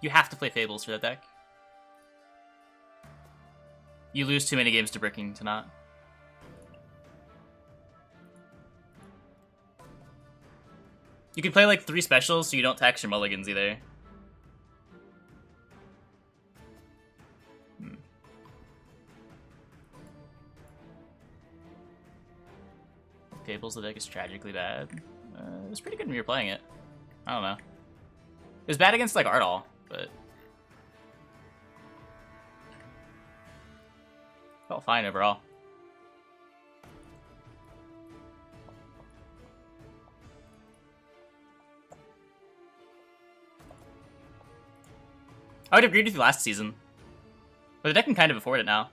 You have to play Fables for that deck. You lose too many games to bricking to not. You can play like 3 specials so you don't tax your mulligans either. Fables, the deck is tragically bad. It was pretty good when you were playing it. I don't know. It was bad against like Ardal, but felt fine overall. I would have agreed with you last season, but the deck can kind of afford it now.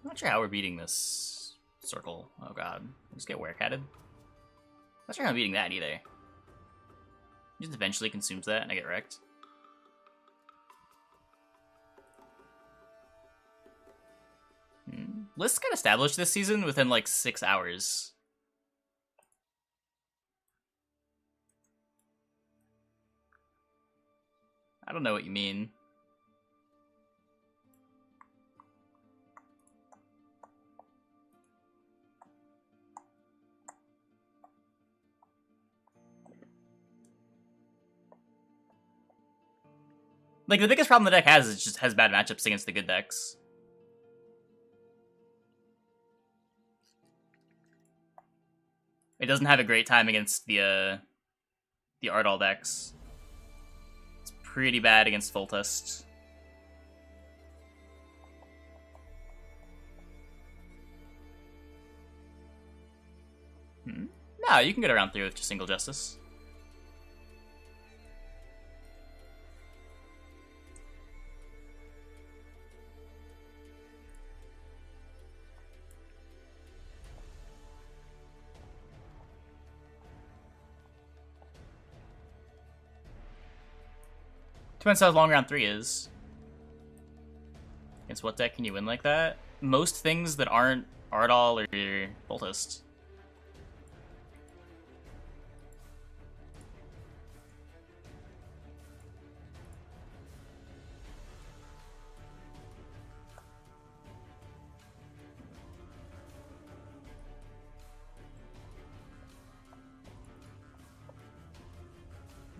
I'm not sure how we're beating this circle. Oh god. I just get werecatted. Not sure how I'm beating that either. He just eventually consumes that and I get wrecked. Lists got established this season within like 6 hours. I don't know what you mean. Like, the biggest problem the deck has is it just has bad matchups against the good decks. It doesn't have a great time against the Ardal decks. It's pretty bad against Foltest. No, you can get around 3 with just single Justice. Depends how long round 3 is. Against what deck can you win like that? Most things that aren't Ardal or Foltest.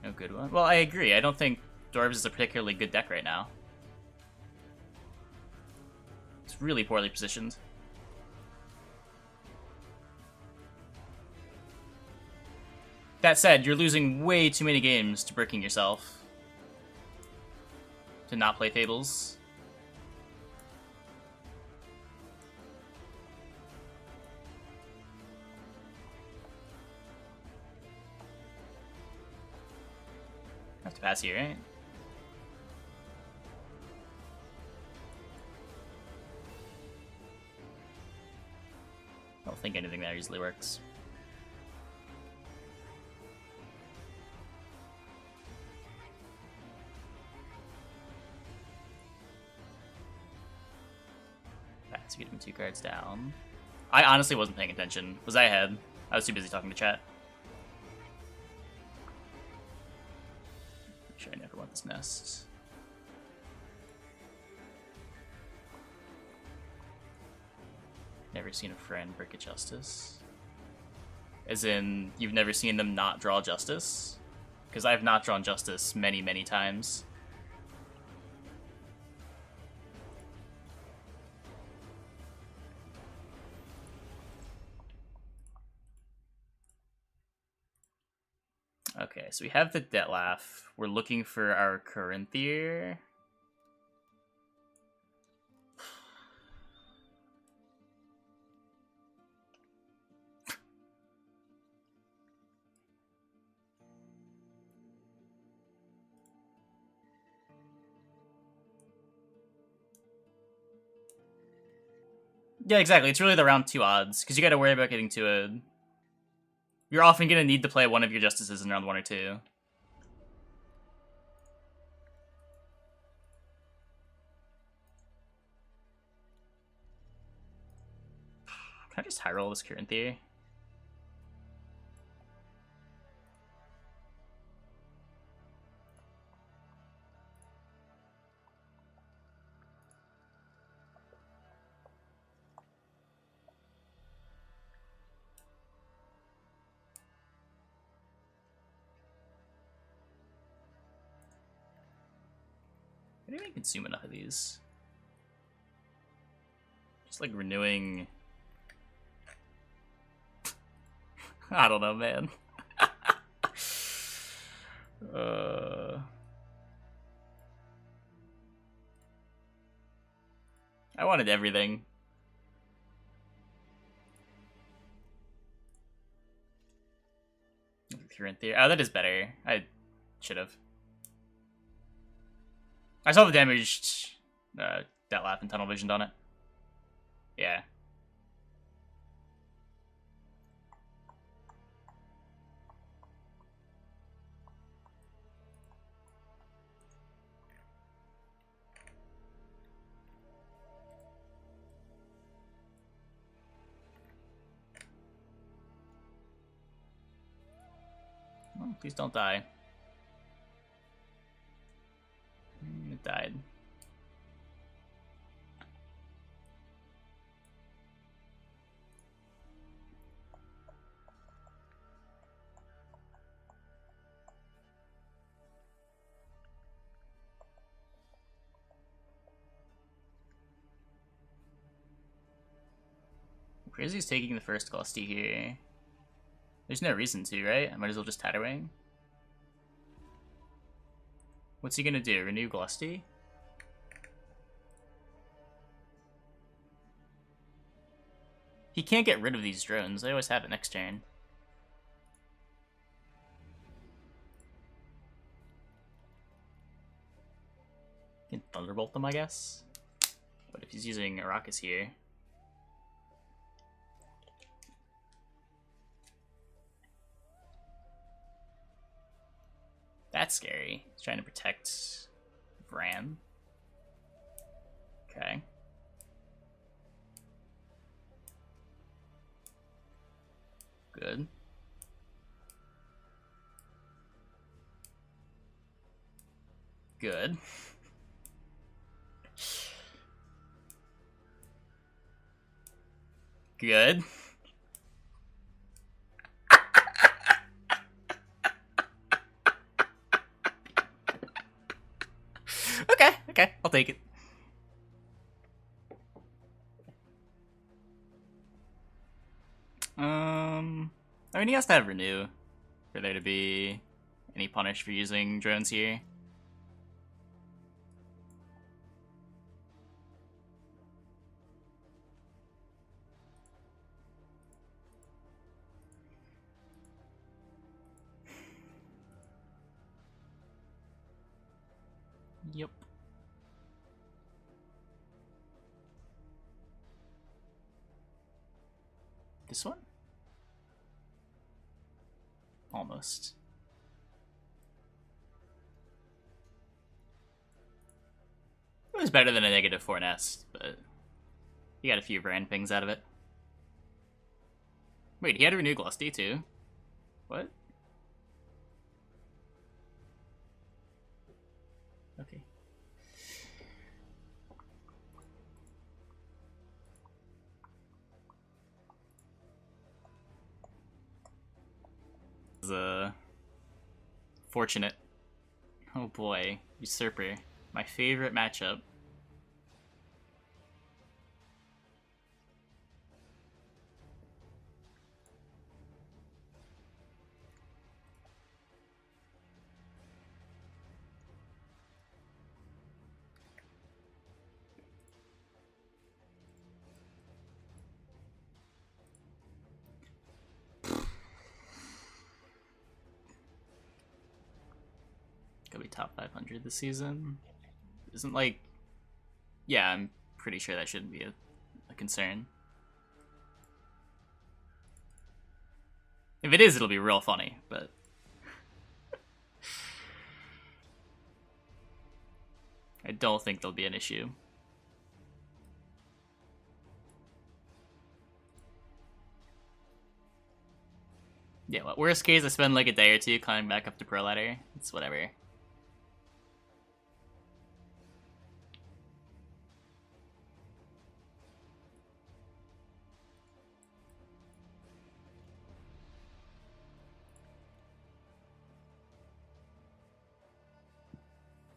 No good one. Well, I agree. I don't think Dwarves is a particularly good deck right now. It's really poorly positioned. That said, you're losing way too many games to bricking yourself to not play Fables. I have to pass here, right? I don't think anything there usually works. Alright, so get him 2 cards down. I honestly wasn't paying attention. Was I ahead? I was too busy talking to chat. Pretty sure I never want this nest. Never seen a friend brick a Justice. As in, you've never seen them not draw Justice? Because I've not drawn Justice many, many times. Okay, so we have the Detlaf. We're looking for our Corinthier. Yeah, exactly. It's really the round 2 odds, because you gotta worry about getting to a... You're often gonna need to play one of your Justices in round 1 or 2. Can I just high roll this current theory? I didn't even consume enough of these. Just like renewing... I don't know, man. I wanted everything. Current theory. Oh, that is better. I should have. I saw the damaged that lap and tunnel visioned on it. Yeah. Oh, please don't die. It died. Crazy's taking the first Glusty here. There's no reason to, right? I might as well just Tatterwing. What's he gonna do? Renew Glusty? He can't get rid of these drones. They always have it next turn. He can Thunderbolt them, I guess. But if he's using Arachas here... That's scary. He's trying to protect Vran. Okay. Good. Good. Good. Okay, I'll take it. I mean, he has to have Renew for there to be any punish for using drones here. Yep. This one? Almost. It was better than a -4 nest, but he got a few brand pings out of it. Wait, he had a Renew Glusty too? What? Okay. Fortunate. Oh boy, Usurper. My favorite matchup. Gonna be top 500 this season. Isn't like... Yeah, I'm pretty sure that shouldn't be a concern. If it is, it'll be real funny, but... I don't think there'll be an issue. Yeah, well, worst case, I spend like a day or two climbing back up to Pro Ladder. It's whatever.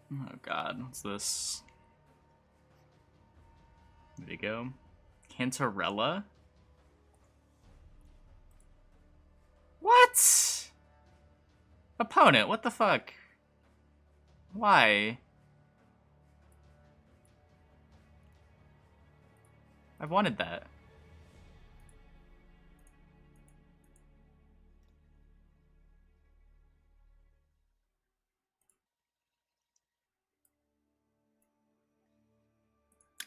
Oh god, what's this? There you go. Cantarella? What? Opponent, what the fuck? Why? I've wanted that.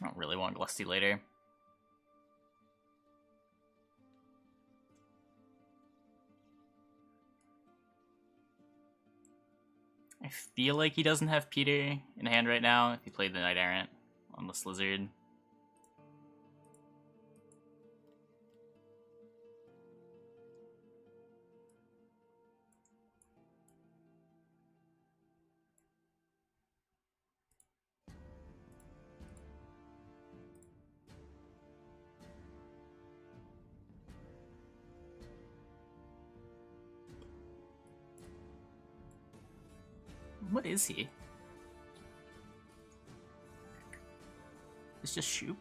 I don't really want Glusty later. I feel like he doesn't have Peter in hand right now if he played the Knight Errant on the Slizzard. What is he? It's just Shoop?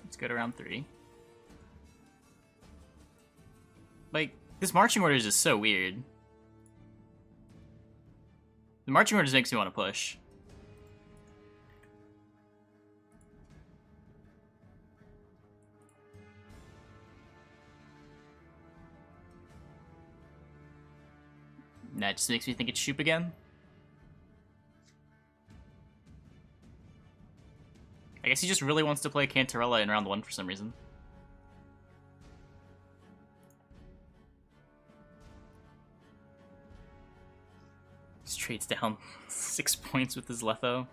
Let's go to round 3. Like, this marching orders is so weird. The marching orders makes me want to push. That just makes me think it's Shoop again. I guess he just really wants to play Cantarella in round 1 for some reason. Just trades down 6 points with his Letho.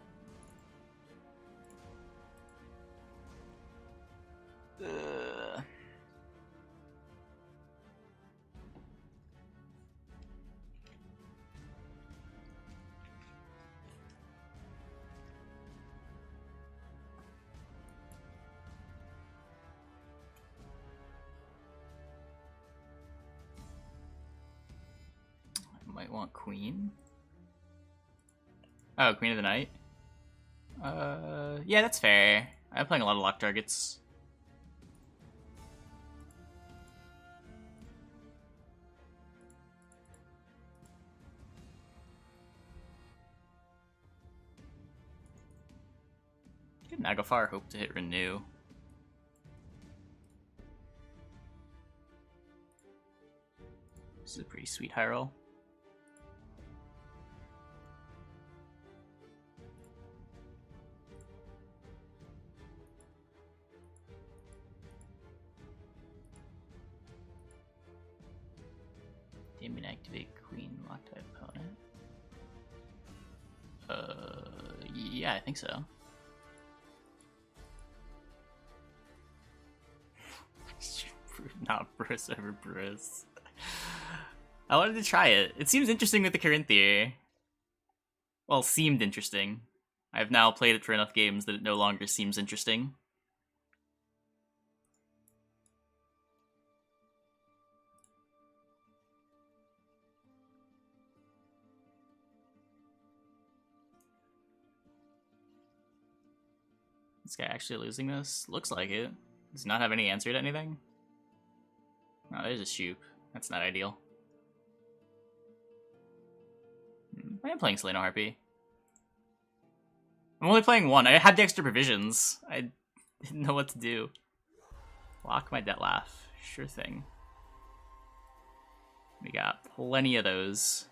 Might want Queen. Oh, Queen of the Night? Yeah, that's fair. I'm playing a lot of lock targets. Did Nagafar hope to hit Renew? This is a pretty sweet high roll. Demon activate Queen, lock type opponent. Yeah, I think so. Not Bruce over Bruce. I wanted to try it. It seems interesting with the Corinthier. Well, seemed interesting. I've now played it for enough games that it no longer seems interesting. This guy actually losing this? Looks like it. Does he not have any answer to anything? Oh, there's a Shoop. That's not ideal. I am playing Selena Harpy. I'm only playing one. I had the extra provisions. I didn't know what to do. Lock my Dettlaff. Sure thing. We got plenty of those.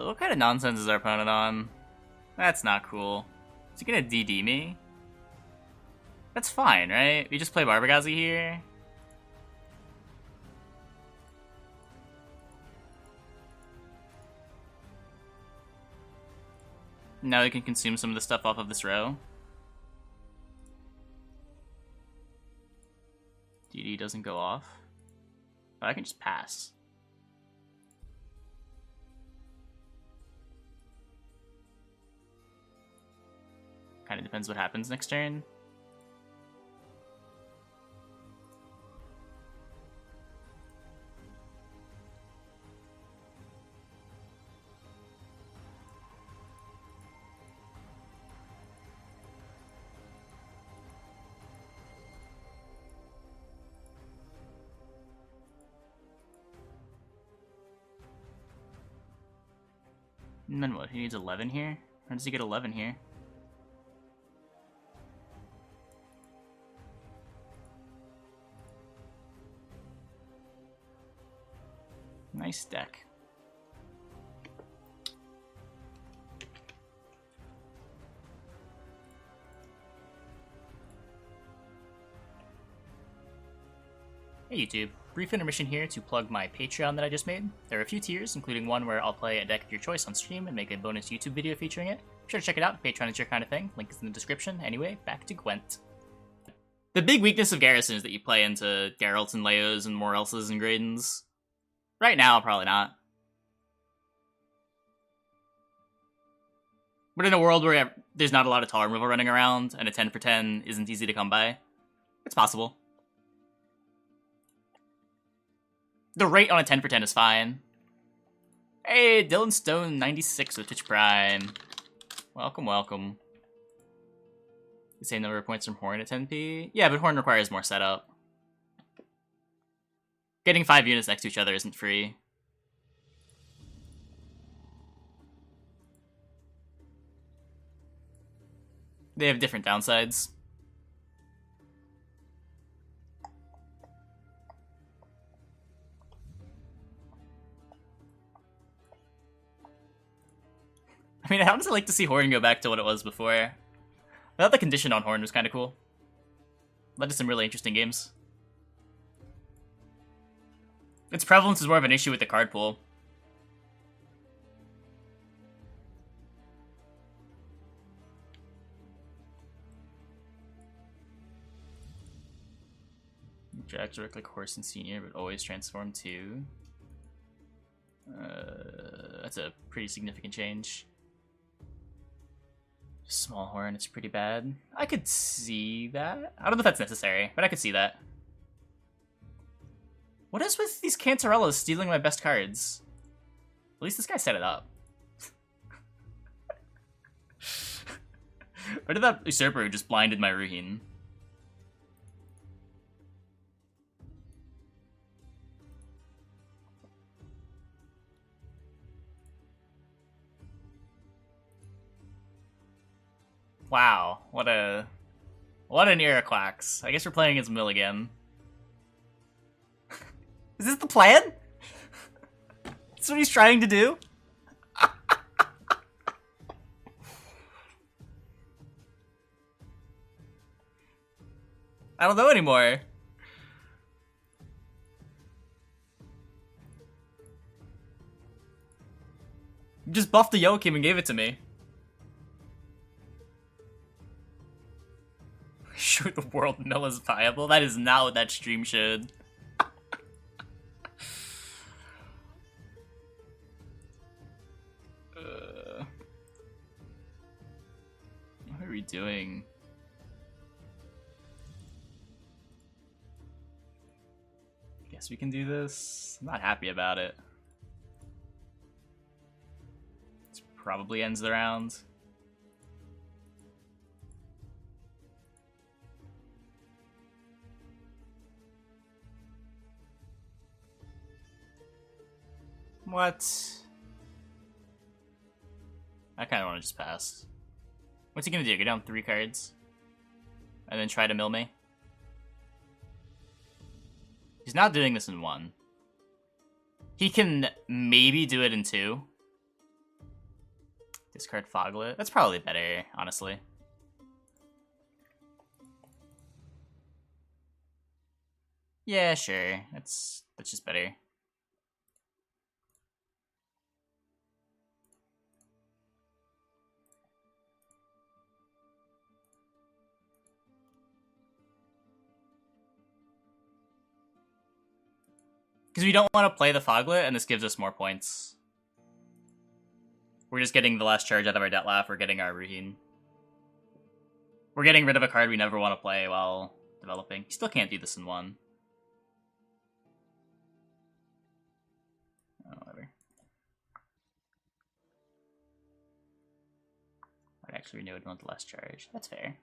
What kind of nonsense is our opponent on? That's not cool. Is he gonna DD me? That's fine, right? We just play Barbagazi here. Now we can consume some of the stuff off of this row. DD doesn't go off. Oh, I can just pass. Kind of depends what happens next turn. And then what? He needs 11 here? Or does he get 11 here? Nice deck. Hey YouTube, brief intermission here to plug my Patreon that I just made. There are a few tiers, including one where I'll play a deck of your choice on stream and make a bonus YouTube video featuring it. Be sure to check it out, Patreon is your kind of thing, link is in the description. Anyway, back to Gwent. The big weakness of Garrison is that you play into Geralts and Leos and Morelses and Gradens. Right now, probably not. But in a world where there's not a lot of tall removal running around, and a 10 for 10 isn't easy to come by, it's possible. The rate on a 10 for 10 is fine. Hey, Dylan Stone 96 with Twitch Prime. Welcome, welcome. The same number of points from Horn at 10p? Yeah, but Horn requires more setup. Getting 5 units next to each other isn't free. They have different downsides. I mean, I'd honestly like to see Horn go back to what it was before. I thought the condition on Horn was kind of cool. Led to some really interesting games. Its prevalence is more of an issue with the card pool. Drags work like Horse and Senior, but always transform too. That's a pretty significant change. Small Horn, it's pretty bad. I could see that. I don't know if that's necessary, but I could see that. What is with these Cantarellas stealing my best cards? At least this guy set it up. Where did that Usurper who just blinded my Ruehin? Wow, what an Iroquax. I guess we're playing as Mill again. Is this the plan? That's what he's trying to do? I don't know anymore. You just buffed the Joachim and gave it to me. Sure, the world mill is viable. That is not what that stream should. What are we doing? Guess we can do this. I'm not happy about it. It's probably ends the round. What? I kind of want to just pass. What's he gonna do? Go down 3 cards? And then try to mill me? He's not doing this in 1. He can maybe do it in 2. Discard Foglet. That's probably better, honestly. Yeah, sure. That's just better. Because we don't want to play the Foglet, and this gives us more points. We're just getting the last charge out of our Detlaf, we're getting our Ruehin. We're getting rid of a card we never want to play while developing. You still can't do this in 1. Oh, whatever. I'd actually renew it, want the last charge. That's fair.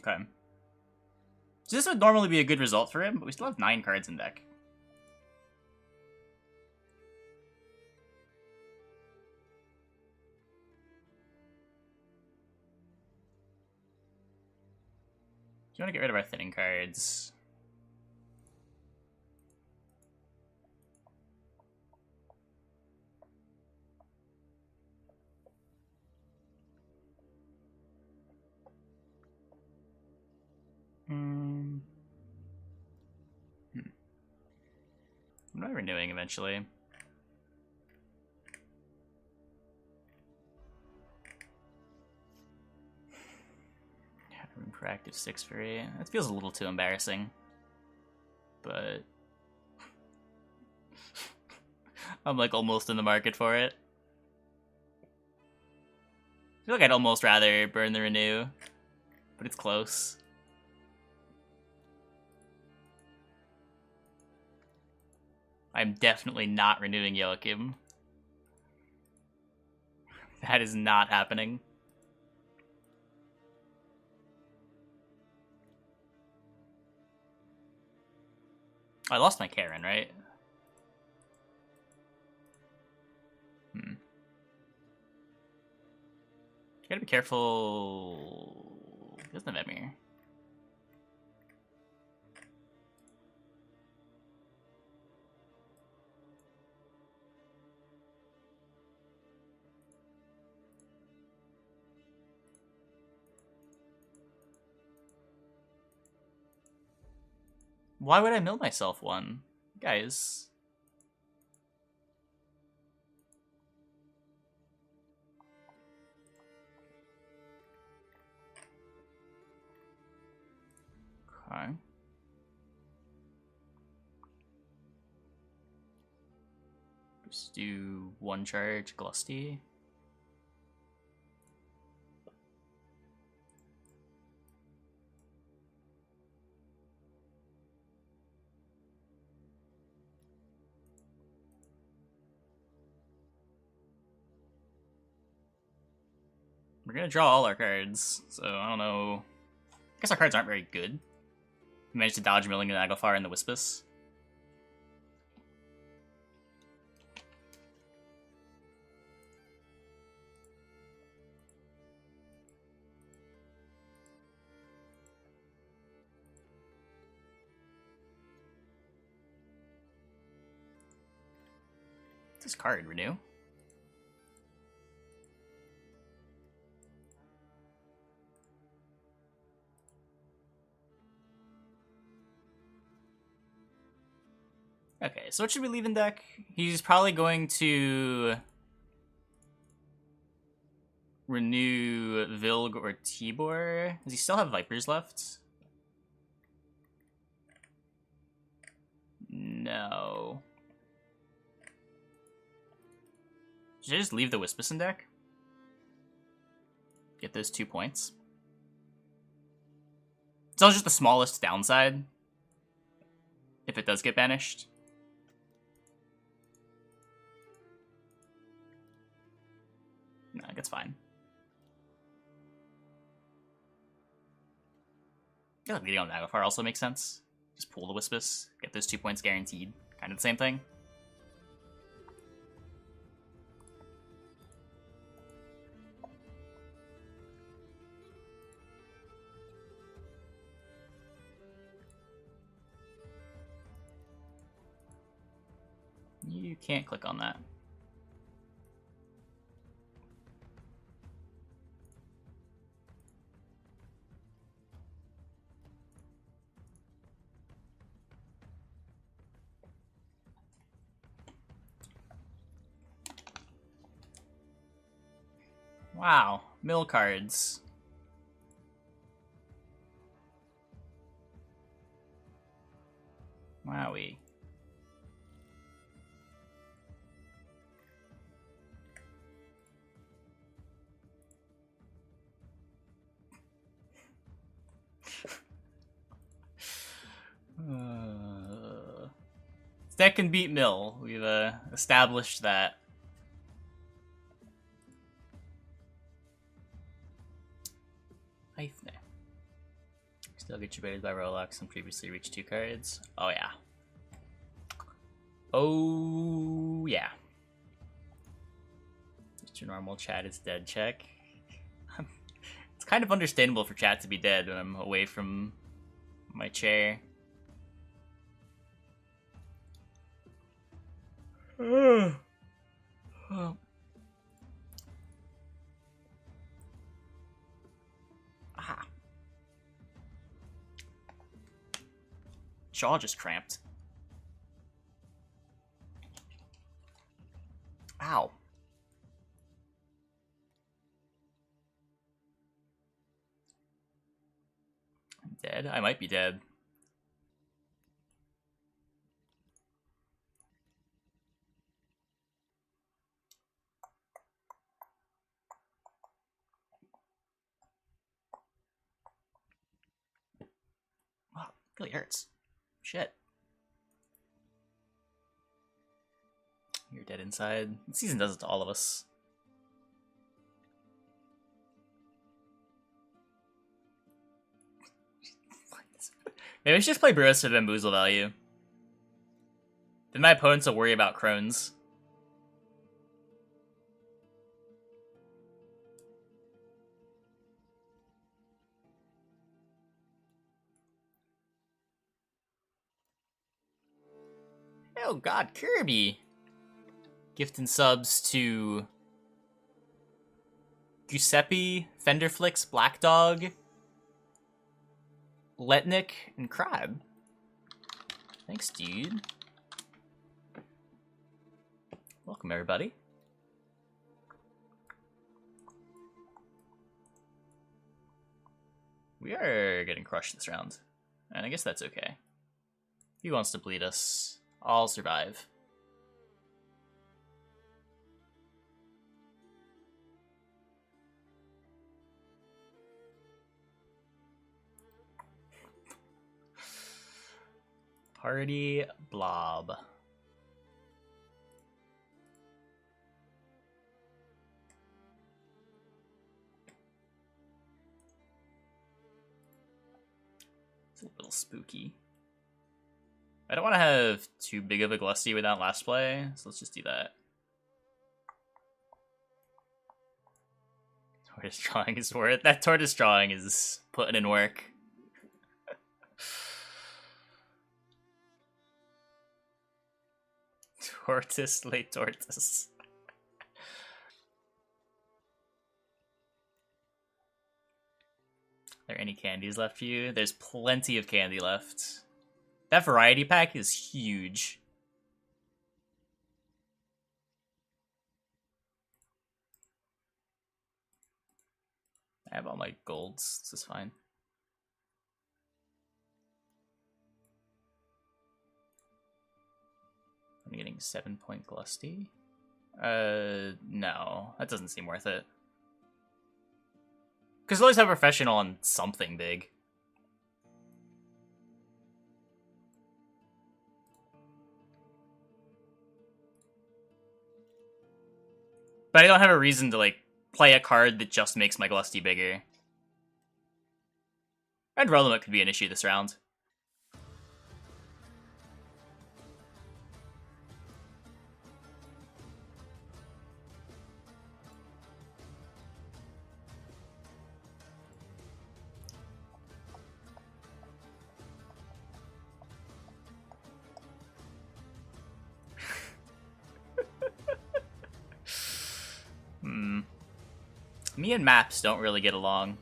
Okay. So this would normally be a good result for him, but we still have 9 cards in deck. Do you want to get rid of our thinning cards? What am I renewing eventually? Proactive 6 for 8. That feels a little too embarrassing. But I'm like almost in the market for it. I feel like I'd almost rather burn the renew, but it's close. I'm definitely not renewing Joachim. That is not happening. I lost my Karen, right? Gotta be careful. He doesn't have Emir. Why would I mill myself 1? Guys. Okay. Just do 1 charge, Glusty. We're gonna draw all our cards, so I don't know. I guess our cards aren't very good. We managed to dodge Milling and Naglfar and the Wispus. What's this card? Renew? Okay, so what should we leave in deck? He's probably going to renew Vilg or Tibor. Does he still have Vipers left? No. Should I just leave the Wispus in deck? Get those 2 points. It's also just the smallest downside if it does get banished. No, it's fine. I feel like leading on Nagafar also makes sense. Just pull the Wispus, get those 2 points guaranteed. Kind of the same thing. You can't click on that. Wow, mill cards. Wowie. Deck can beat mill. We've established that. Still get you baited by Rolex and previously reached 2 cards. Oh yeah. Oh yeah. Just your normal chat is dead check. It's kind of understandable for chat to be dead when I'm away from my chair. Oh. Ah. Jaw just cramped. Ow. I'm dead? I might be dead. Wow, it really hurts. Shit. You're dead inside. The season does it to all of us. Maybe I should just play Brewis for Bamboozle value. Then my opponents will worry about Crones. Oh god, Kirby! Gift and subs to Giuseppe, Fenderflix, Black Dog, Letnik, and Crab. Thanks, dude. Welcome, everybody. We are getting crushed this round, and I guess that's okay. He wants to bleed us. I'll survive. Party blob. It's a little spooky. I don't want to have too big of a Glusty without last play, so let's just do that. Tortoise drawing is worth. That tortoise drawing is putting in work. Tortoise, late tortoise. Are there any candies left for you? There's plenty of candy left. That variety pack is huge. I have all my golds. This is fine. I'm getting 7-point Glusty. No, that doesn't seem worth it. Because always have a professional on something big. But I don't have a reason to, like, play a card that just makes my Glusty bigger. And Reliant could be an issue this round. Me and maps don't really get along.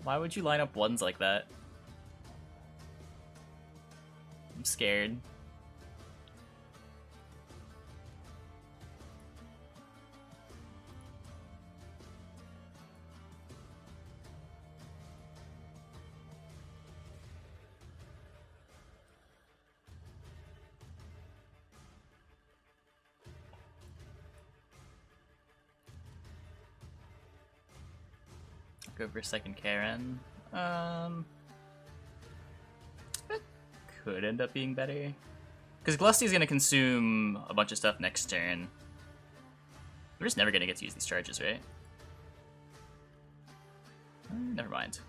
Why would you line up ones like that? I'm scared. Go for second Karen. That could end up being better. Because Glusty's going to consume a bunch of stuff next turn. We're just never going to get to use these charges, right? Never mind.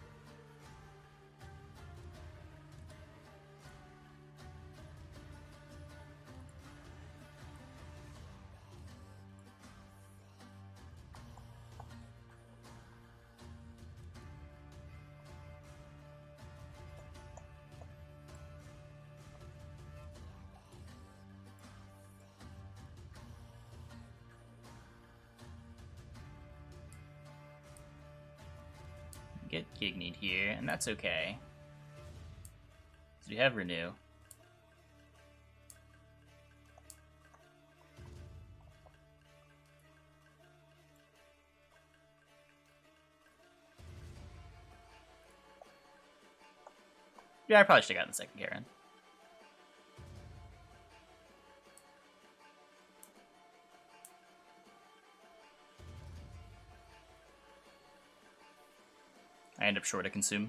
Get Gignied here, and that's okay. So we have Renew. Yeah, I probably should have gotten the second Karen. I end up short a consume.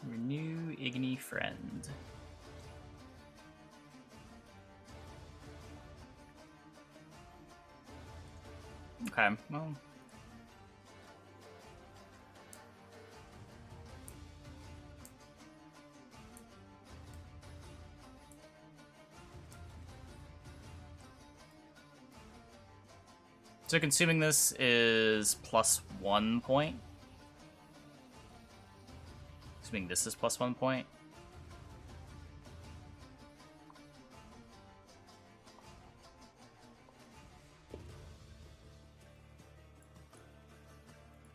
Renew Igni Friend. Okay, well. So consuming this is +1 point. Assuming this is +1 point.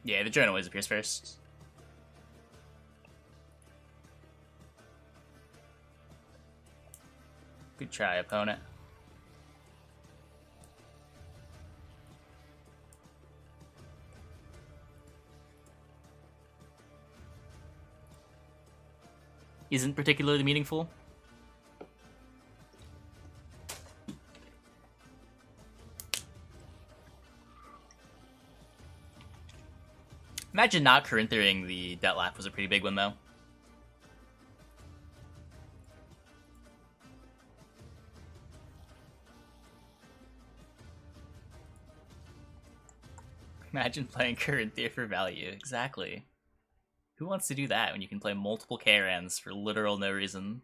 Yeah, the drone always appears first. Good try, opponent. Isn't particularly meaningful. Imagine not Corinthiering the Detlaf was a pretty big one, though. Imagine playing Corinthier for value. Exactly. Who wants to do that when you can play multiple Karens for literal no reason?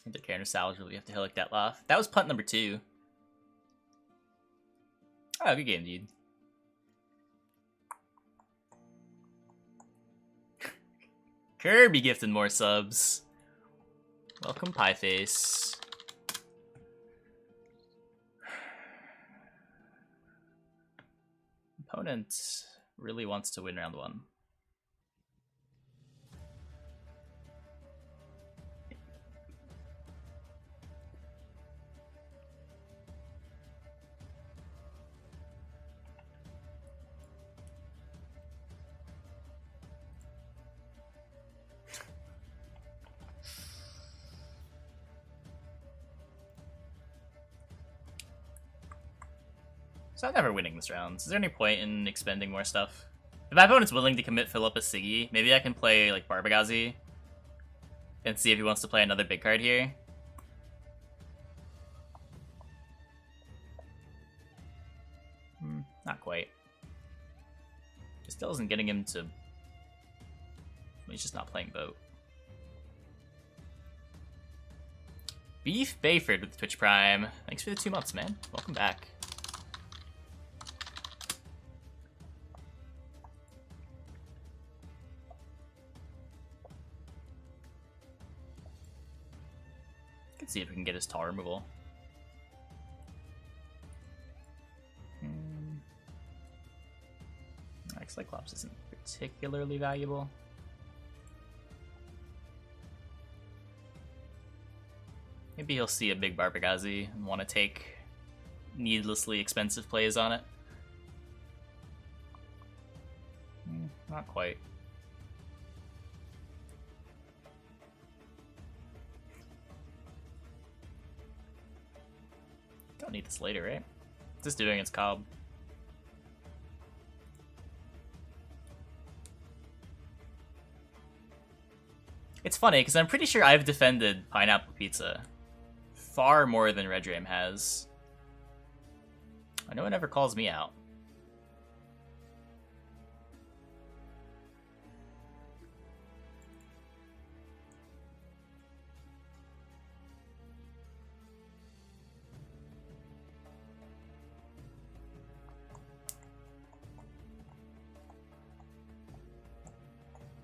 Into Karen salvageable, you have to Hillick Detlaf. That was punt number 2. Oh, good game, dude. Kirby gifted more subs. Welcome, Pieface. Opponent really wants to win round 1. So I'm never winning this round. Is there any point in expending more stuff? If my opponent's willing to commit Philippa Siggy, maybe I can play like Barbagazi and see if he wants to play another big card here. Not quite. It still isn't getting him to... He's just not playing boat. Beef Bayford with Twitch Prime. Thanks for the 2 months, man. Welcome back. Let's see if we can get his tar removal. Cyclops isn't particularly valuable. Maybe he'll see a big Barbagazi and want to take needlessly expensive plays on it. Not quite. Don't need this later, right? What's this doing? It's Cobb. It's funny, because I'm pretty sure I've defended Pineapple Pizza far more than Red Dream has. No one ever calls me out.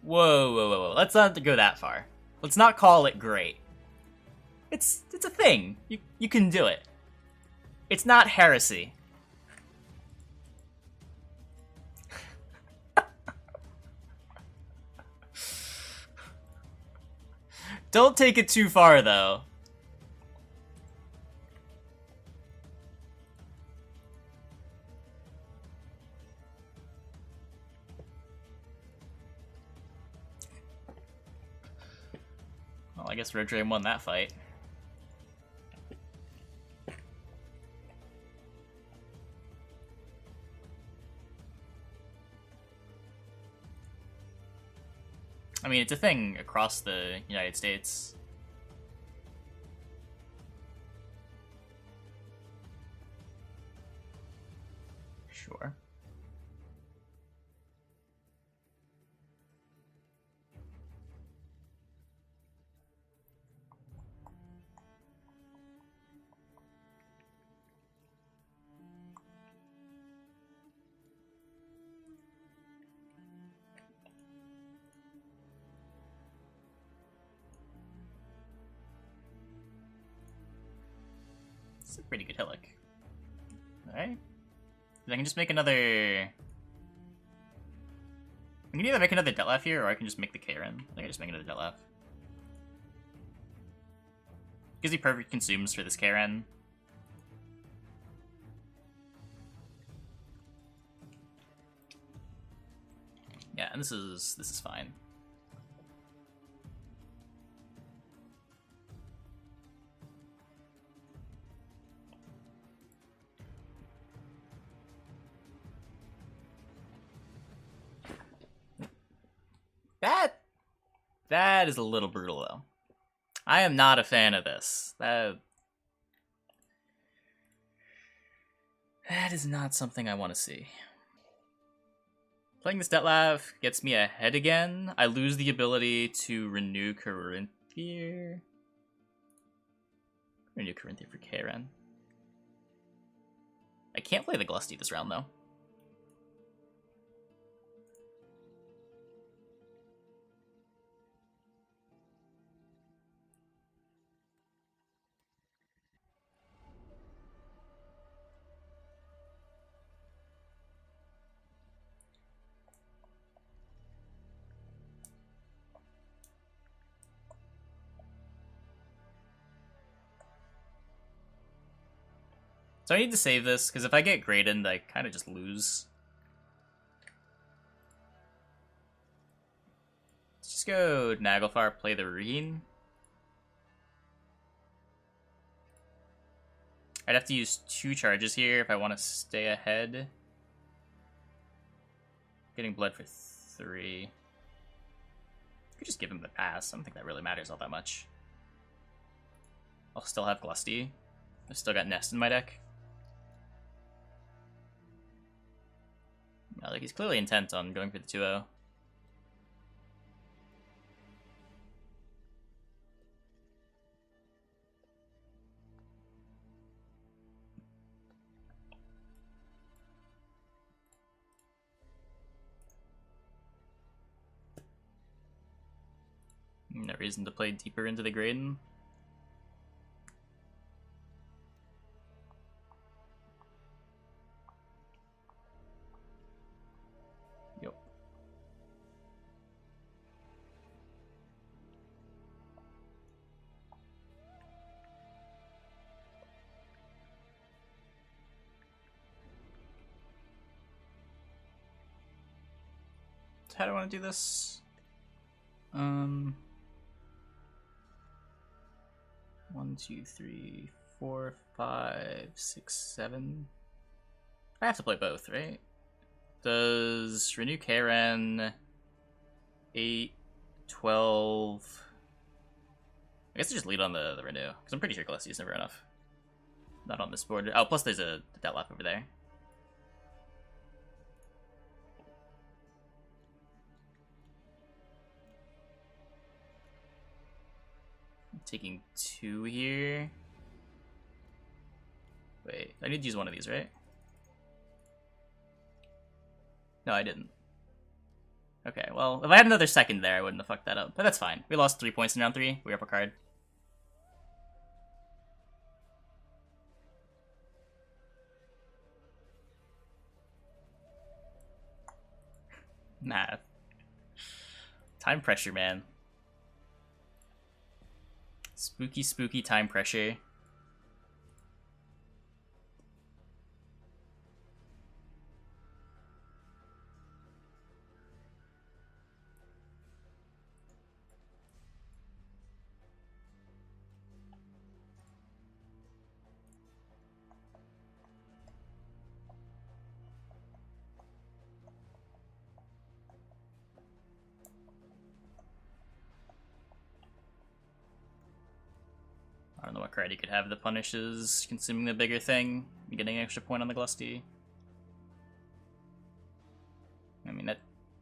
Whoa. Let's not go that far. Let's not call it great. It's a thing. You can do it. It's not heresy. Don't take it too far, though. Well, I guess Red Dream won that fight. I mean, it's a thing across the United States. Sure. It's a pretty good Hillock. Alright. I can just make another... I can either make another Detlef here, or I can just make the Karen. I think I just make another Detlef. Gives me perfect consumes for this Karen. Yeah, and this is fine. That is a little brutal, though. I am not a fan of this. That is not something I want to see. Playing this Detlef gets me ahead again. I lose the ability to renew Corinthia. Renew Corinthia for Karen. I can't play the Glusty this round, though. So I need to save this, because if I get Graydon, I kind of just lose. Let's just go Naglfar, play the Ruehin. I'd have to use 2 charges here if I want to stay ahead. Getting blood for 3. Could just give him the pass. I don't think that really matters all that much. I'll still have Glusty. I've still got Nest in my deck. Yeah, like he's clearly intent on going for the 2-0. No reason to play deeper into the Graydon. Yep. So how do I want to do this? 1, 2, 3, 4, 5, 6, 7. I have to play both, right? Does Renew Karen 8, 12? I guess I just lead on the Renew, because I'm pretty sure Glusty is never enough. Not on this board. Oh, plus there's a Detlef over there. Taking 2 here. Wait, I need to use one of these, right? No, I didn't. Okay, well, if I had another second there, I wouldn't have fucked that up. But that's fine. We lost 3 points in round 3. We're up a card. Math. Time pressure, man. Spooky, spooky time pressure. I don't know what card he could have that punishes consuming the bigger thing and getting an extra point on the Glusty. I mean, that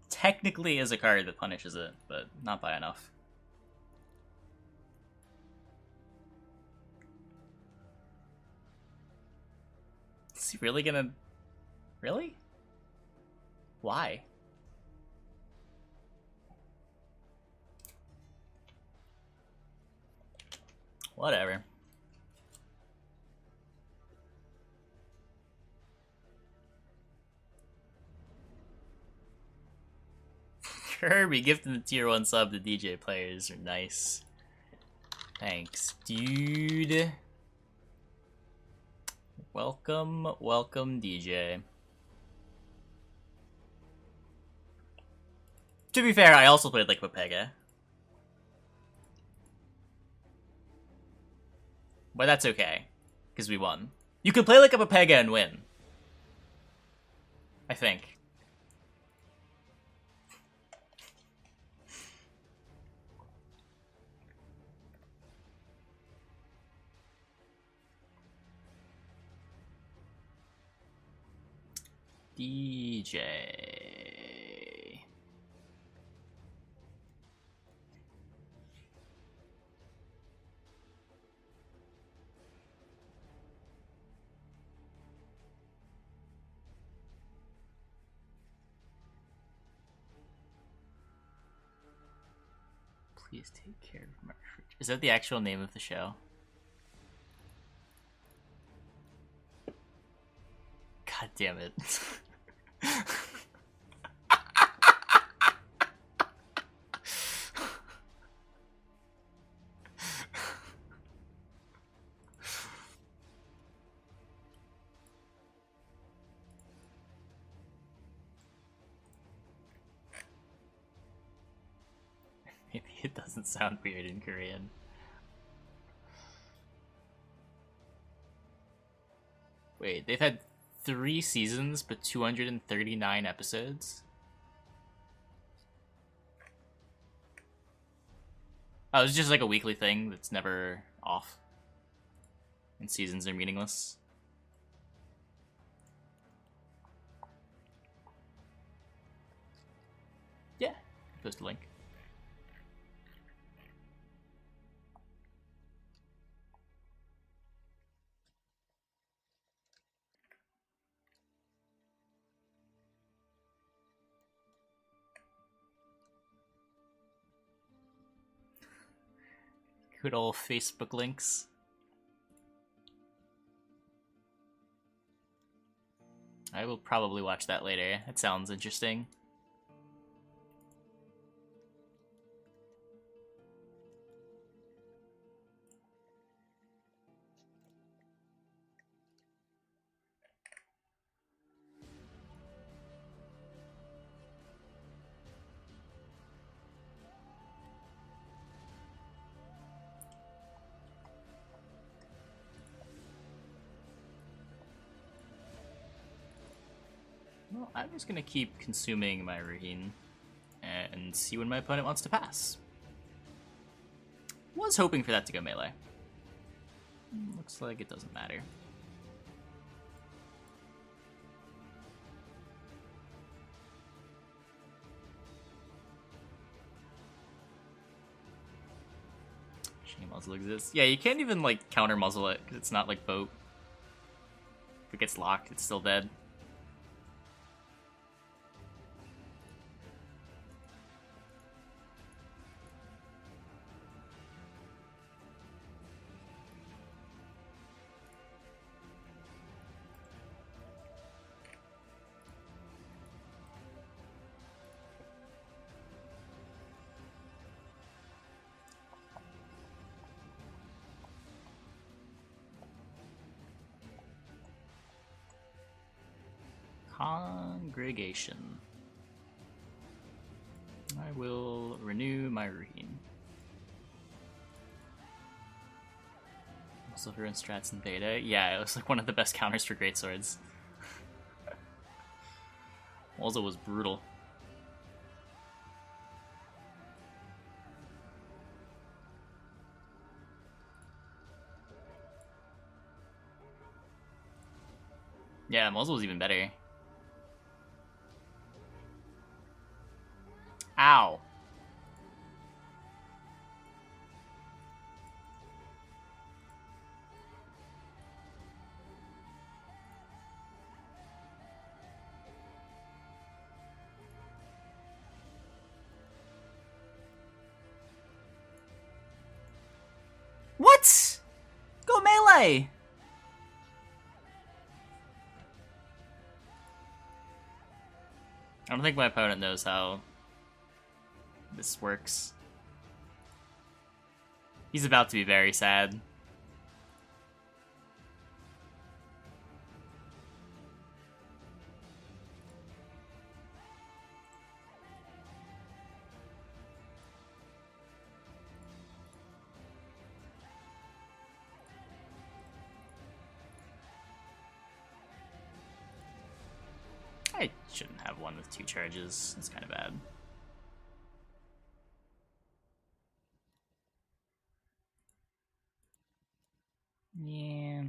technically is a card that punishes it, but not by enough. Is he really gonna... Really? Why? Whatever. Kirby gifting the tier 1 sub to DJ players are nice. Thanks, dude. Welcome, welcome, DJ. To be fair, I also played like Pepega. But that's okay, because we won. You could play like a Pepega and win. I think. DJ. Please take care of my fridge. Is that the actual name of the show? God damn it. Maybe it doesn't sound weird in Korean. Wait, they've had 3 seasons, but 239 episodes? Oh, it's just like a weekly thing that's never off. And seasons are meaningless. Yeah, post a link. Good old Facebook links. I will probably watch that later. That sounds interesting. Well, I'm just gonna keep consuming my Ruehin and see when my opponent wants to pass. Was hoping for that to go melee. Looks like it doesn't matter. Shame muzzle exists. Yeah, you can't even like counter muzzle it because it's not like boat. If it gets locked, it's still dead. Congregation. I will renew my Ruehin. Silver and strats in beta. Yeah, it was like one of the best counters for greatswords. Also was brutal. Yeah, Muzzle was even better. Ow. What? Go melee! I don't think my opponent knows how this works. He's about to be very sad. I shouldn't have one with 2 charges. That's kind of bad. Yeah.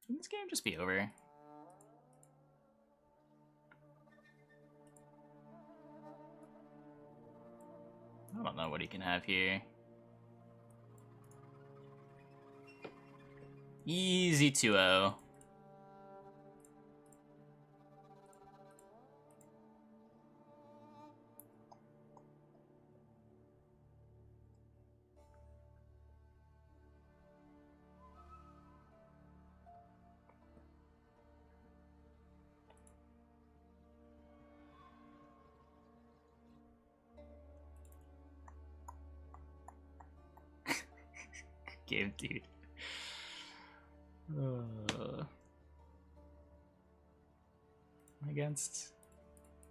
Can this game just be over? I don't know what he can have here. Easy 2-0. game, dude. Against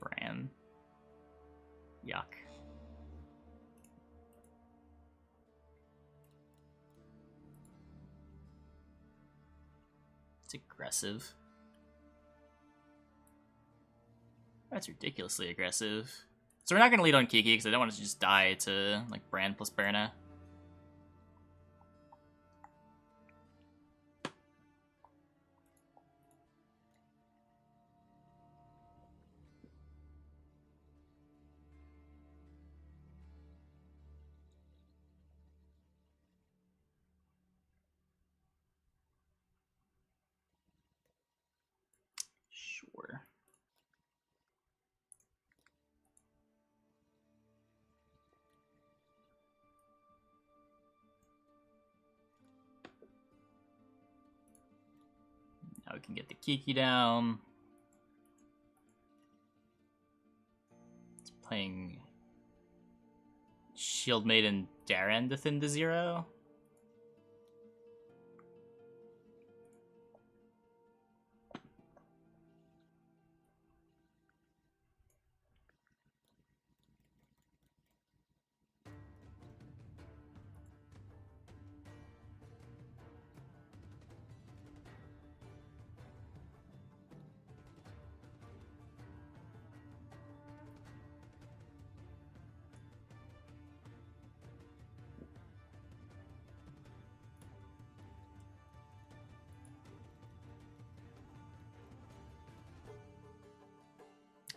Bran. Yuck. It's aggressive. That's ridiculously aggressive. So we're not going to lead on Kiki because I don't want to just die to like Bran plus Berna. Sure. Now we can get the Kiki down. It's playing Shield Maiden Darren to thin to 0.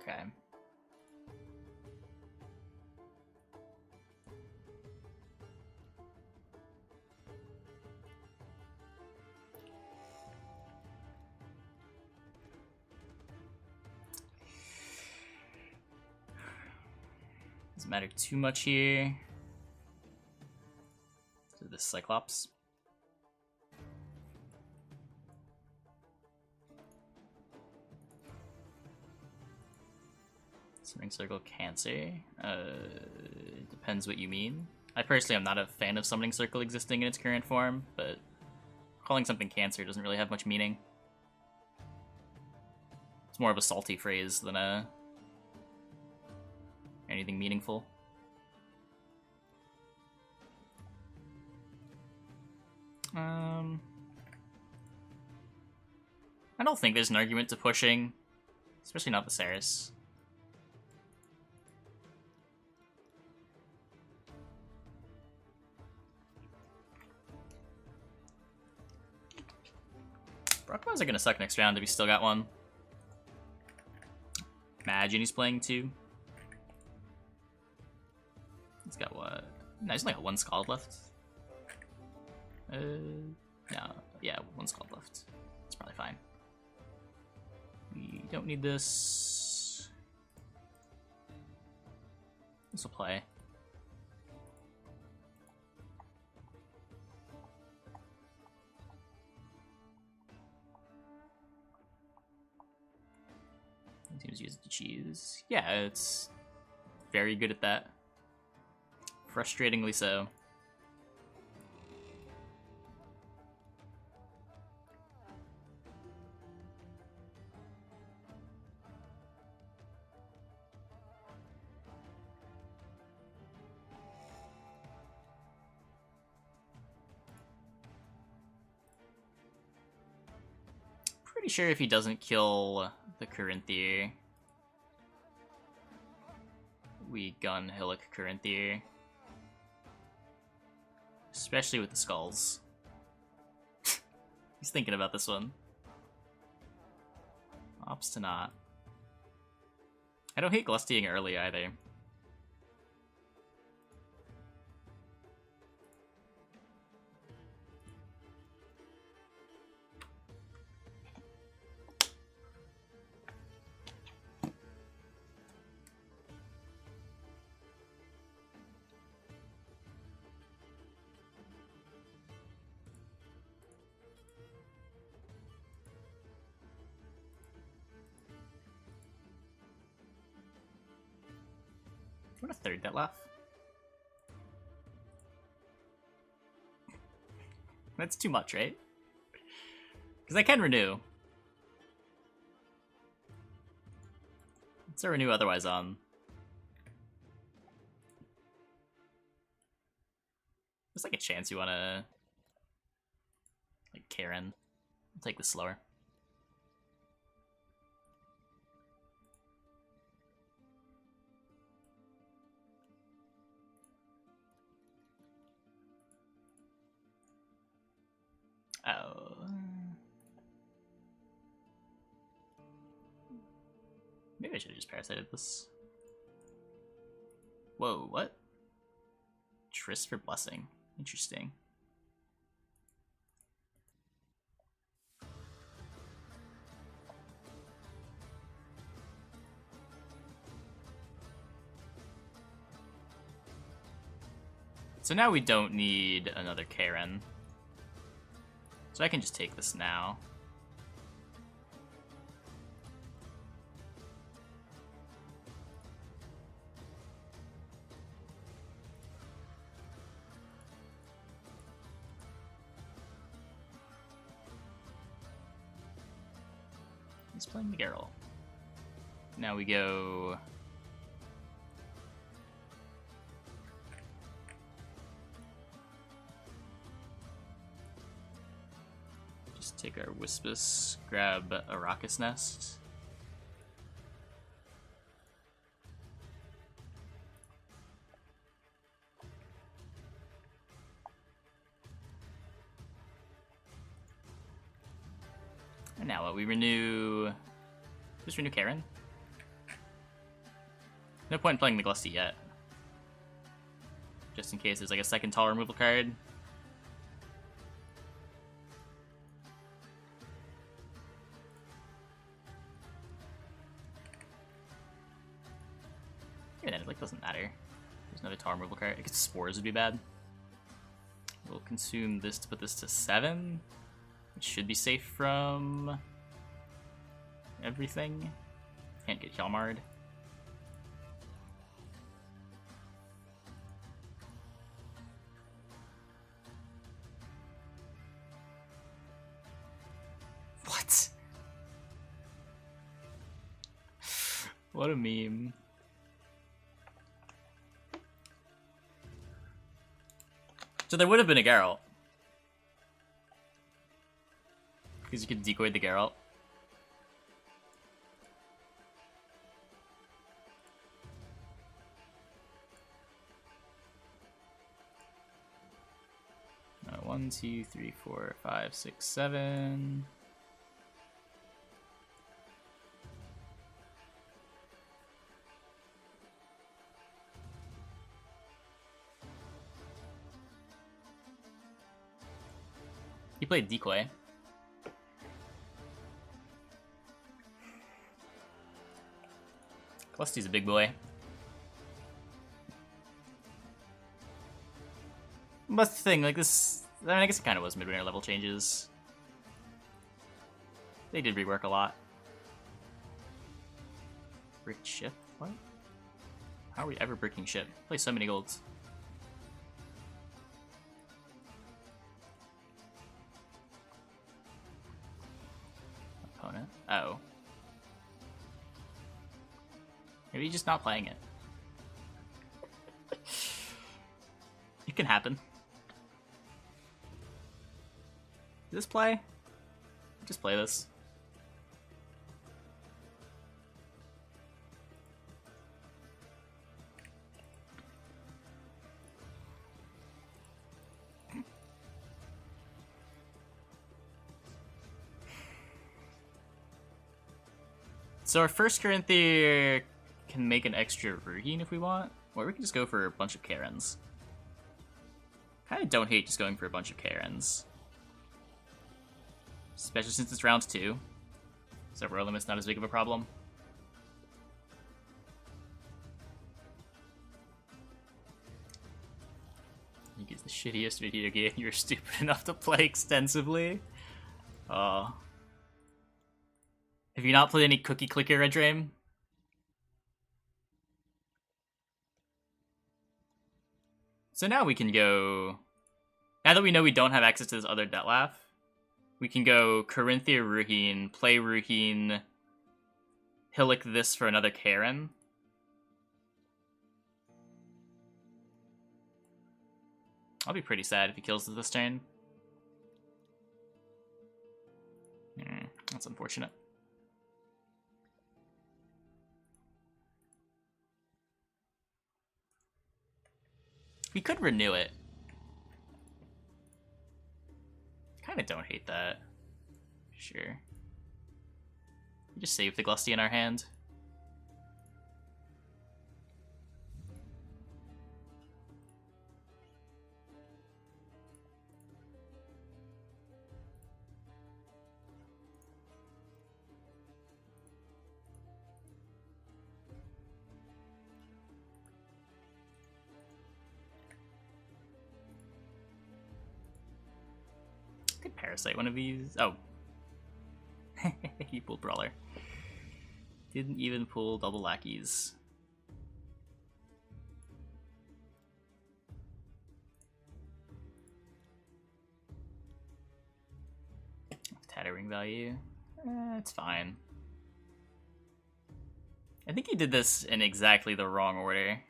Okay. Doesn't matter too much here. So this Cyclops. Summoning Circle Cancer. It depends what you mean. I personally am not a fan of Summoning Circle existing in its current form, but calling something Cancer doesn't really have much meaning. It's more of a salty phrase than anything meaningful. I don't think there's an argument to pushing, especially not Viserys. Brockbows are gonna suck next round if he's still got one. Imagine he's playing 2. He's got what? No, he's only got 1 Scald left. No, yeah, 1 Scald left. It's probably fine. We don't need this. This will play. Teams use it to cheese. Yeah, it's very good at that. Frustratingly so. Pretty sure if he doesn't kill the Corinthier, we gun Hillock Corinthier. Especially with the skulls. He's thinking about this one. Ops to not. I don't hate Glustying early either. What a third that laugh. That's too much, right? Because I can renew. What's our renew otherwise on? There's like a chance you wanna... like Karen. I'll take this slower. Oh. Maybe I should have just parasited this. Whoa, what? Tryst for blessing. Interesting. So now we don't need another Karen. So I can just take this now. He's playing the Geralt. Now we go... just take our Wispus, grab Arachas Nest. And now what? We renew... just renew Karen? No point in playing the Glusty yet. Just in case there's like a second tall removal card. Yeah, then it like doesn't matter. There's another tall removal card. I guess Spores would be bad. We'll consume this to put this to 7. Which should be safe from everything. Can't get Hjalmard. What? What a meme. So there would have been a Geralt. Because you could decoy the Geralt. One, two, three, four, five, six, 7. He played decoy. Clusty's a big boy. But that's the thing, like this... I mean, I guess it kind of was mid-winter level changes. They did rework a lot. Brick ship? What? How are we ever bricking ship? Play so many golds. Opponent? Oh. Maybe he's just not playing it. It can happen. Does this play? Just play this. So our first Corinthian can make an extra Ruehin if we want, or we can just go for a bunch of Karens. Kinda don't hate just going for a bunch of Karens. Especially since it's round 2. So row limit's not as big of a problem. I think it's the shittiest video game you're stupid enough to play extensively. Have you not played any Cookie Clicker, Red Dream? So now we can go... Now that we know we don't have access to this other Detlaf, we can go Carinthia Ruehin, play Ruehin, Hillock this for another Karen. I'll be pretty sad if he kills this turn. That's unfortunate. We could renew it. Kinda don't hate that. Sure. We just save the Glusty in our hand. Could Parasite one of these. Oh. He pulled Brawler. Didn't even pull double lackeys. Tattering value. It's fine. I think he did this in exactly the wrong order.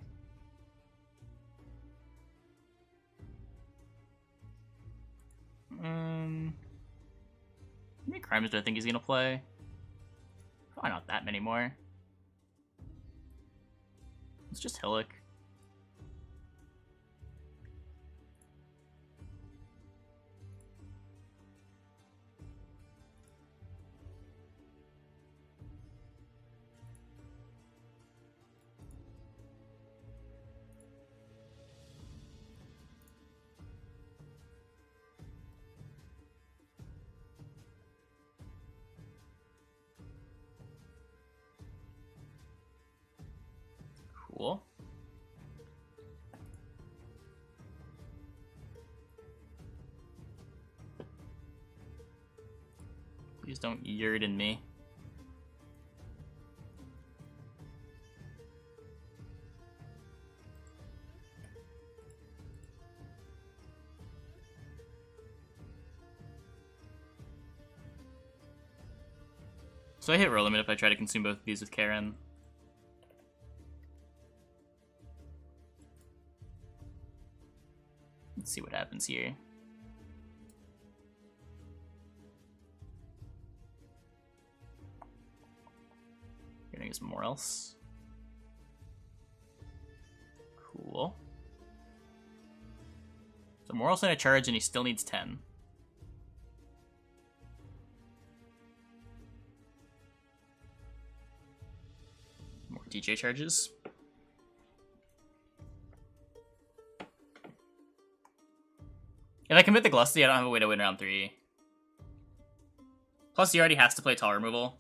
How many crimes do I think he's gonna play? Probably not that many more. It's just Hillock. Cool. Please don't yurt in me. So I hit roll limit if I try to consume both of these with Karen. Let's see what happens here. Gonna get some more else. Cool. So Moral's in a charge and he still needs 10. More DJ charges. If I commit the Glusty, I don't have a way to win round 3. Plus, he already has to play tall removal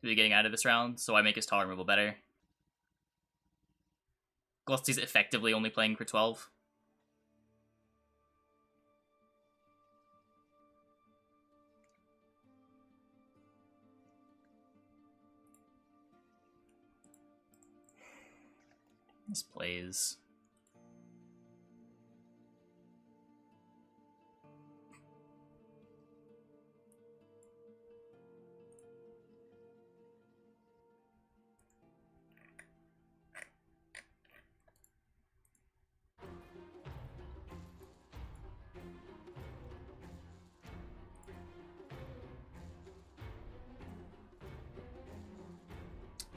to be getting out of this round, so I make his tall removal better. Glusty's effectively only playing for 12. This plays.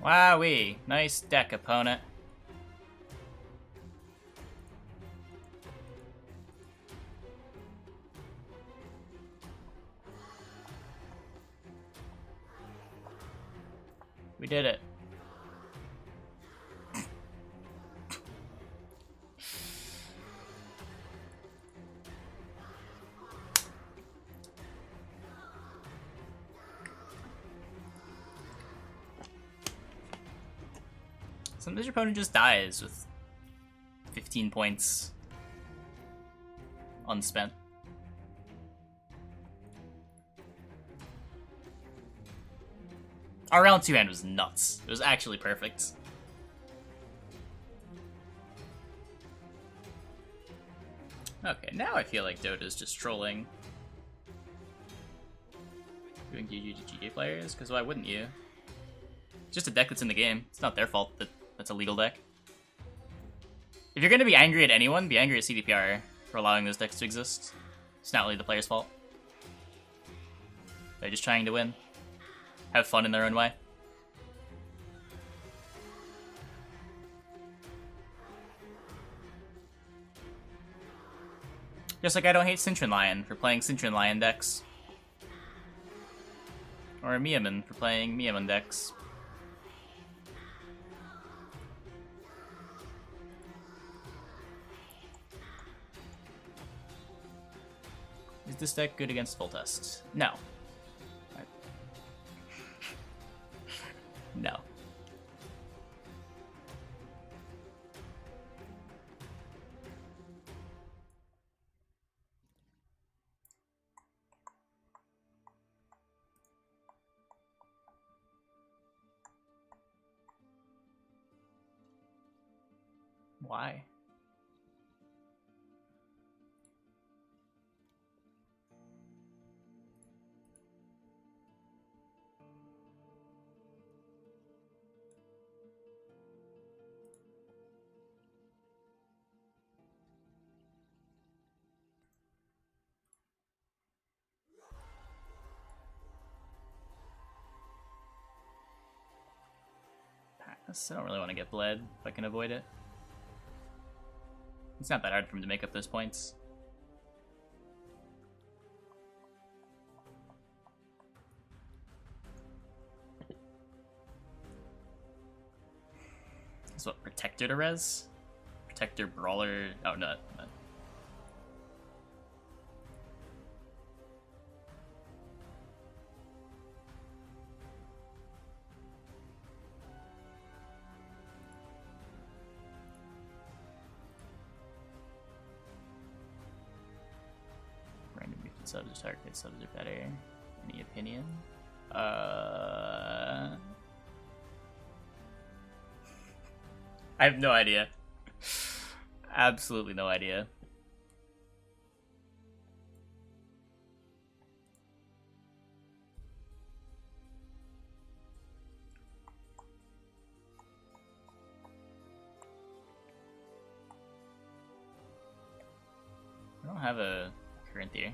Wowee, nice deck, opponent. We did it. Sometimes your opponent just dies with 15 points unspent. Our round 2 hand was nuts. It was actually perfect. Okay, now I feel like Dota's just trolling. Doing GG to GG players, because why wouldn't you? It's just a deck that's in the game. It's not their fault that that's a legal deck. If you're gonna be angry at anyone, be angry at CDPR for allowing those decks to exist. It's not really the player's fault. They're just trying to win. Have fun in their own way. Just like I don't hate Cintron Lion for playing Cintron Lion decks. Or Miaman for playing Miaman decks. Is this deck good against full test? No. No. Why? Pass. I don't really want to get bled if I can avoid it. It's not that hard for him to make up those points. Is what, Protector to res? Protector, Brawler... Oh, no. Subs or target subs are better. Any opinion? I have no idea. Absolutely no idea. I don't have a current here.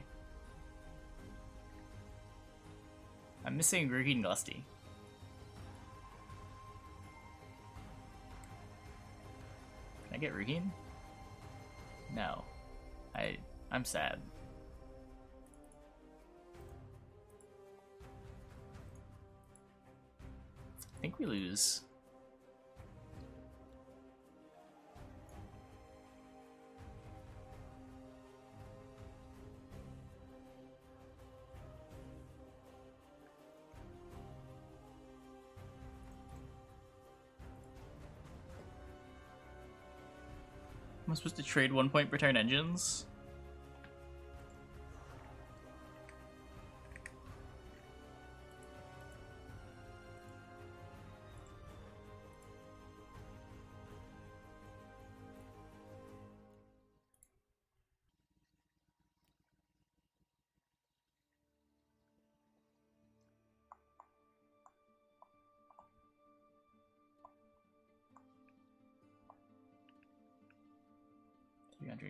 I'm missing Ruehin Lusty. Can I get Ruehin? No. I'm sad. I think we lose. Am I supposed to trade 1 point per turn engines?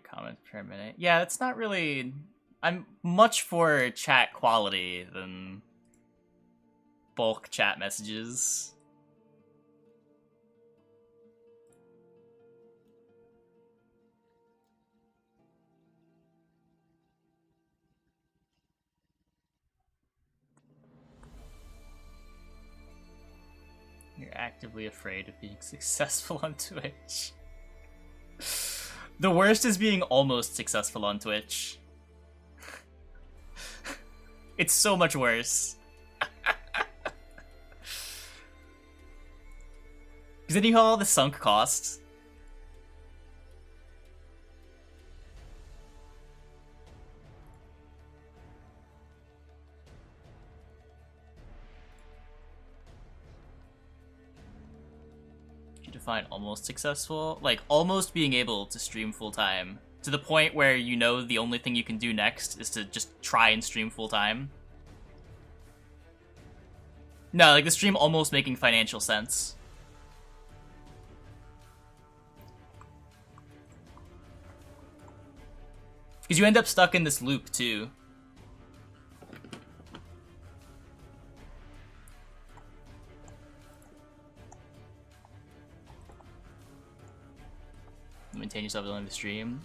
Comments per minute. Yeah, it's not really... I'm much for chat quality than bulk chat messages. You're actively afraid of being successful on Twitch. The worst is being almost successful on Twitch. It's so much worse. Because then you have all the sunk costs. You define almost successful? Like, almost being able to stream full time To the point where you know the only thing you can do next is to just try and stream full time. No, like the stream almost making financial sense. Because you end up stuck in this loop too. Maintain yourself during the stream?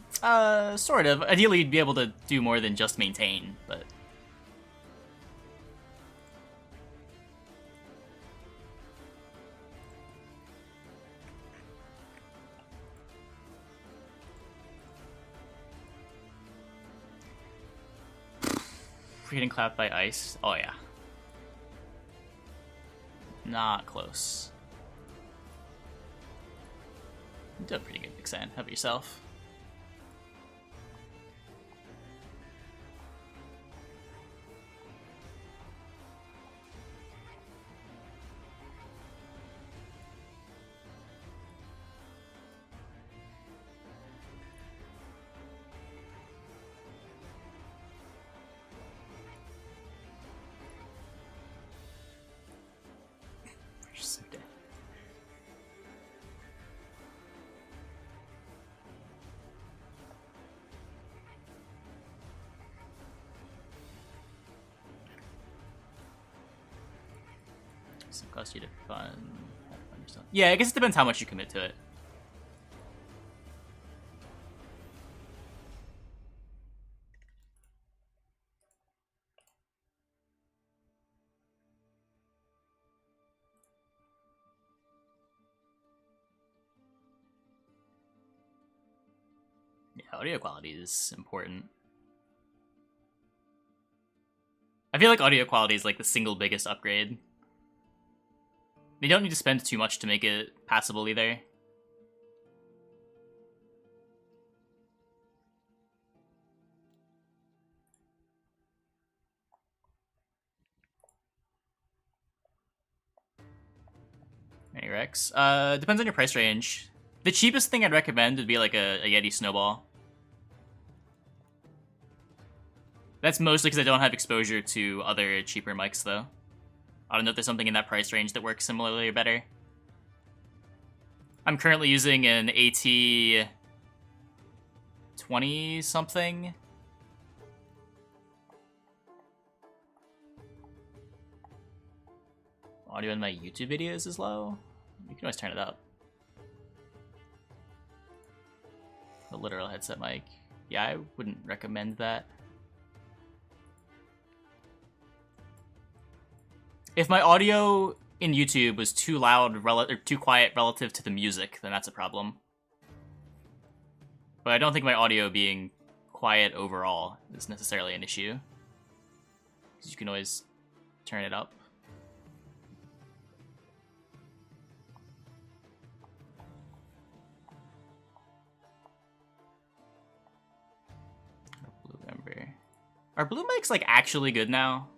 Sort of. Ideally, you'd be able to do more than just maintain, but... We're getting clapped by ice. Oh, yeah. Not close. You're doing pretty good, Vixen. How about yourself? You're so dead. Does it cost you to fun? Yeah, I guess it depends how much you commit to it. Yeah, audio quality is important. I feel like audio quality is like the single biggest upgrade. You don't need to spend too much to make it passable either. Hey Rex. Depends on your price range. The cheapest thing I'd recommend would be like a Yeti Snowball. That's mostly because I don't have exposure to other cheaper mics though. I don't know if there's something in that price range that works similarly or better. I'm currently using an AT 20 something. Audio in my YouTube videos is low. You can always turn it up. The literal headset mic. Yeah, I wouldn't recommend that. If my audio in YouTube was too loud or too quiet relative to the music, then that's a problem. But I don't think my audio being quiet overall is necessarily an issue. Because you can always turn it up. Blue Ember. Are blue mics like actually good now?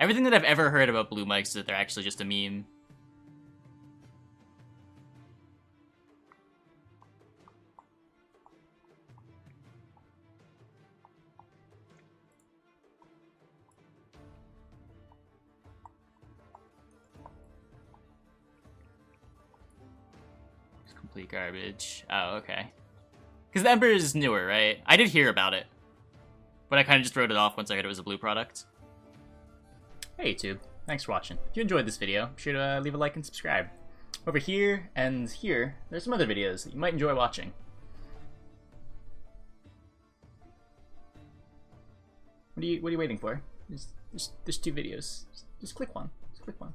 Everything that I've ever heard about blue mics is that they're actually just a meme. It's complete garbage. Oh, okay. Because the Ember is newer, right? I did hear about it. But I kind of just wrote it off once I heard it was a blue product. Hey YouTube, thanks for watching. If you enjoyed this video, be sure to leave a like and subscribe. Over here and here, there's some other videos that you might enjoy watching. What are you waiting for? There's two videos. Just click one. Just click one.